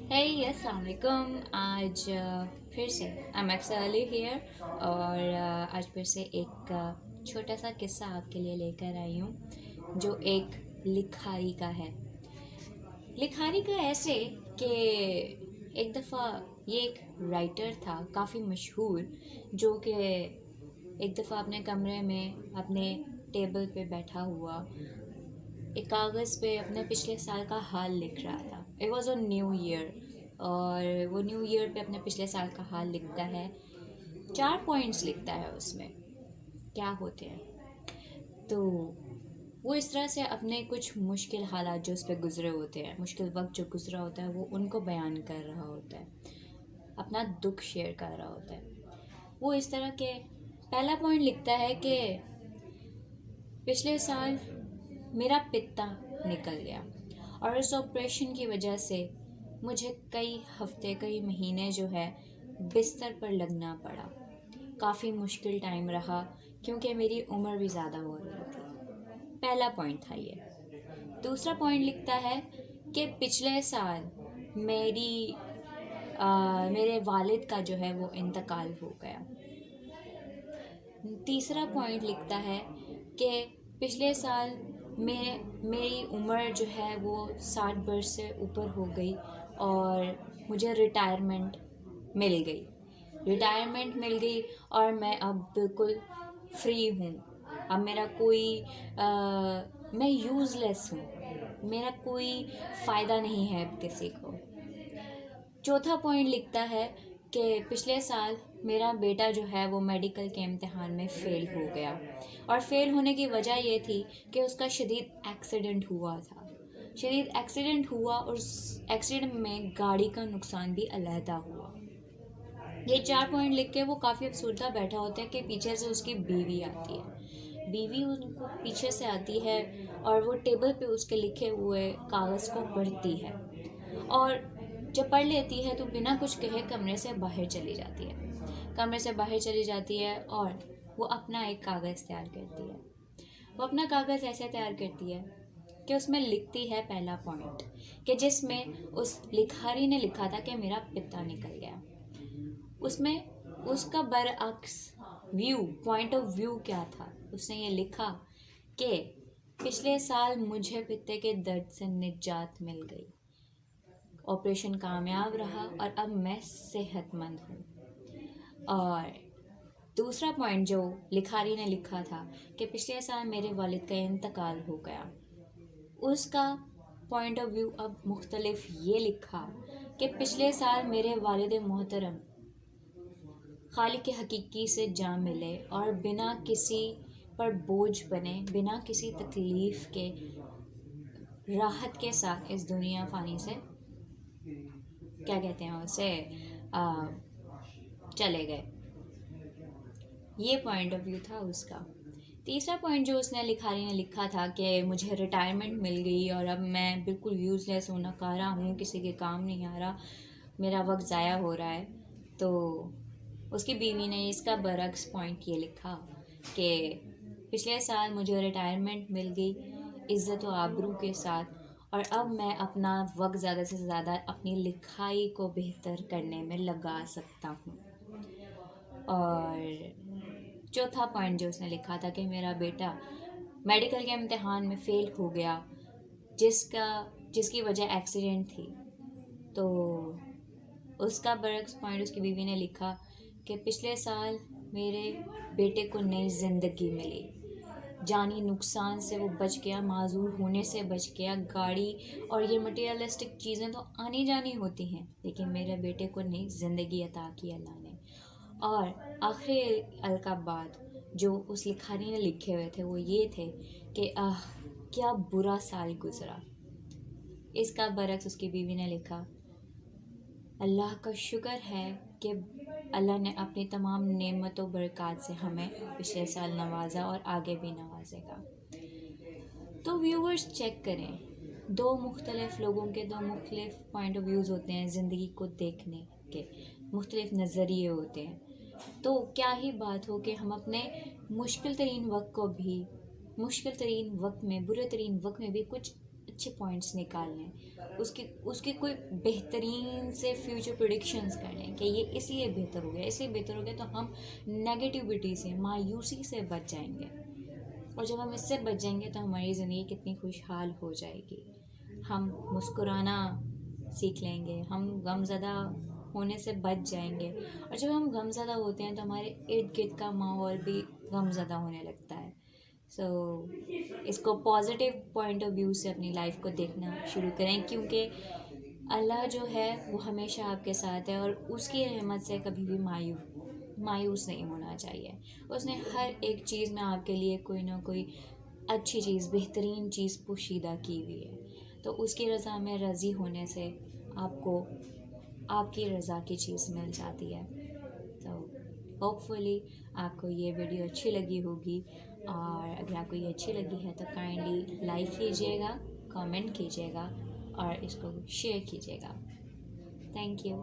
अस्सलाम वालेकुम। आज फिर से आई एम एक्चुअली हियर और आज फिर से एक छोटा सा किस्सा आपके लिए लेकर आई हूँ जो एक लिखारी का है। लिखारी का ऐसे कि एक दफ़ा ये एक राइटर था काफ़ी मशहूर, जो कि एक दफ़ा अपने कमरे में अपने टेबल पे बैठा हुआ एक कागज़ पे अपने पिछले साल का हाल लिख रहा था। It was a new year और वो न्यू ईयर पे अपने पिछले साल का हाल लिखता है। 4 पॉइंट्स लिखता है उसमें क्या होते हैं। तो वो इस तरह से अपने कुछ मुश्किल हालात जो उस पर गुज़रे होते हैं, मुश्किल वक्त जो गुज़रा होता है, वो उनको बयान कर रहा होता है, अपना दुख शेयर कर रहा होता है। वो इस तरह के पहला पॉइंट लिखता है कि पिछले साल मेरा पित्ता निकल गया और इस ऑपरेशन की वजह से मुझे कई हफ्ते कई महीने जो है बिस्तर पर लगना पड़ा। काफ़ी मुश्किल टाइम रहा क्योंकि मेरी उम्र भी ज़्यादा हो रही थी। पहला पॉइंट था ये। दूसरा पॉइंट लिखता है कि पिछले साल मेरे वालिद का जो है वो इंतकाल हो गया। तीसरा पॉइंट लिखता है कि पिछले साल मेरी उम्र जो है वो 60 वर्ष से ऊपर हो गई और मुझे रिटायरमेंट मिल गई और मैं अब बिल्कुल फ्री हूँ। अब मेरा कोई मैं यूज़लेस हूँ, मेरा कोई फ़ायदा नहीं है अब किसी को। चौथा पॉइंट लिखता है कि पिछले साल मेरा बेटा जो है वो मेडिकल के इम्तिहान में फ़ेल हो गया और फ़ेल होने की वजह ये थी कि उसका शदीद एक्सीडेंट हुआ और उस एक्सीडेंट में गाड़ी का नुकसान भी अलहदा हुआ। ये 4 पॉइंट लिख के वो काफ़ी अफसरदा बैठा होता है कि पीछे से उसकी बीवी आती है। बीवी उनको पीछे से आती है और वो टेबल पे उसके लिखे हुए कागज़ को पढ़ती है और जब पढ़ लेती है तो बिना कुछ कहे कमरे से बाहर चली जाती है और वो अपना एक कागज़ तैयार करती है। वो अपना कागज़ ऐसे तैयार करती है कि उसमें लिखती है पहला पॉइंट कि जिसमें उस लिखारी ने लिखा था कि मेरा पिता निकल गया। उसमें उसका बरअक्स पॉइंट ऑफ व्यू क्या था। उसने ये लिखा कि पिछले साल मुझे पित्ते के दर्द से निजात मिल गई, ऑपरेशन कामयाब रहा और अब मैं सेहतमंद हूँ। और दूसरा पॉइंट जो लिखारी ने लिखा था कि पिछले साल मेरे वालिद का इंतकाल हो गया, उसका पॉइंट ऑफ व्यू अब मुख्तलिफ ये लिखा कि पिछले साल मेरे वालिद मोहतरम खालिक के हकीकी से जा मिले और बिना किसी पर बोझ बने, बिना किसी तकलीफ़ के राहत के साथ इस दुनिया फ़ानी से क्या कहते हैं उसे चले गए। ये पॉइंट ऑफ व्यू था उसका। तीसरा पॉइंट जो उसने लिखारी ने लिखा था कि मुझे रिटायरमेंट मिल गई और अब मैं बिल्कुल यूज़लेस हूँ, नकारा हूँ, किसी के काम नहीं आ रहा, मेरा वक्त ज़ाया हो रहा है। तो उसकी बीवी ने इसका बरक्स पॉइंट ये लिखा कि पिछले साल मुझे रिटायरमेंट मिल गई इज़्ज़त व आबरू के साथ और अब मैं अपना वक्त ज़्यादा से ज़्यादा अपनी लिखाई को बेहतर करने में लगा सकता हूँ। और चौथा पॉइंट जो उसने लिखा था कि मेरा बेटा मेडिकल के इम्तिहान में फ़ेल हो गया जिसकी वजह एक्सीडेंट थी। तो उसका बरक्स पॉइंट उसकी बीवी ने लिखा कि पिछले साल मेरे बेटे को नई ज़िंदगी मिली, जानी नुकसान से वो बच गया, माजूर होने से बच गया। गाड़ी और ये मटेरियलिस्टिक चीज़ें तो आनी जानी होती हैं, लेकिन मेरे बेटे को नई ज़िंदगी अता की अल्लाह ने। और आखिरी अलकाबात जो उस लिखारी ने लिखे हुए थे वो ये थे कि क्या बुरा साल गुज़रा। इसका बरक्स उसकी बीवी ने लिखा, अल्लाह का शुक्र है कि अल्लाह ने अपनी तमाम नेमतों बरक़ात से हमें पिछले साल नवाजा और आगे भी नवाजेगा। तो व्यूवर्स चेक करें, दो मुख्तलिफ़ लोगों के दो मुख्तलिफ़ पॉइंट ऑफ व्यूज़ होते हैं, ज़िंदगी को देखने के मुख्तलिफ़ नज़रिए होते हैं। तो क्या ही बात हो कि हम अपने मुश्किल तरीन वक्त में, बुरे तरीन वक्त में भी कुछ اچھے پوائنٹس نکال لیں، اس کے کوئی بہترین سے فیوچر پریڈکشنز کر لیں کہ یہ اس لیے بہتر ہو گیا، اس لیے بہتر ہو گیا، تو ہم نگیٹیوٹی سے، مایوسی سے بچ جائیں گے. اور جب ہم اس سے بچ جائیں گے تو ہماری زندگی کتنی خوشحال ہو جائے گی. ہم مسکرانا سیکھ لیں گے، ہم غم زدہ ہونے سے بچ جائیں گے. اور جب ہم غم زدہ ہوتے ہیں تو ہمارے ارد گرد کا ماحول بھی غم زدہ ہونے لگتا ہے. سو اس کو پازیٹیو پوائنٹ آف ویو سے اپنی لائف کو دیکھنا شروع کریں، کیونکہ اللہ جو ہے وہ ہمیشہ آپ کے ساتھ ہے، اور اس کی رحمت سے کبھی بھی مایوس نہیں ہونا چاہیے. اس نے ہر ایک چیز میں آپ کے لیے کوئی نہ کوئی اچھی چیز، بہترین چیز پوشیدہ کی ہوئی ہے. تو اس کی رضا میں راضی ہونے سے آپ کو آپ کی رضا کی چیز مل جاتی ہے. تو ہوپ فلی آپ کو یہ ویڈیو اچھی لگی ہوگی، اور اگر آپ کو یہ اچھی لگی ہے تو کائنڈلی لائک کیجیے گا، کامنٹ کیجیے گا، اور اس کو شیئر کیجیے گا. Thank you.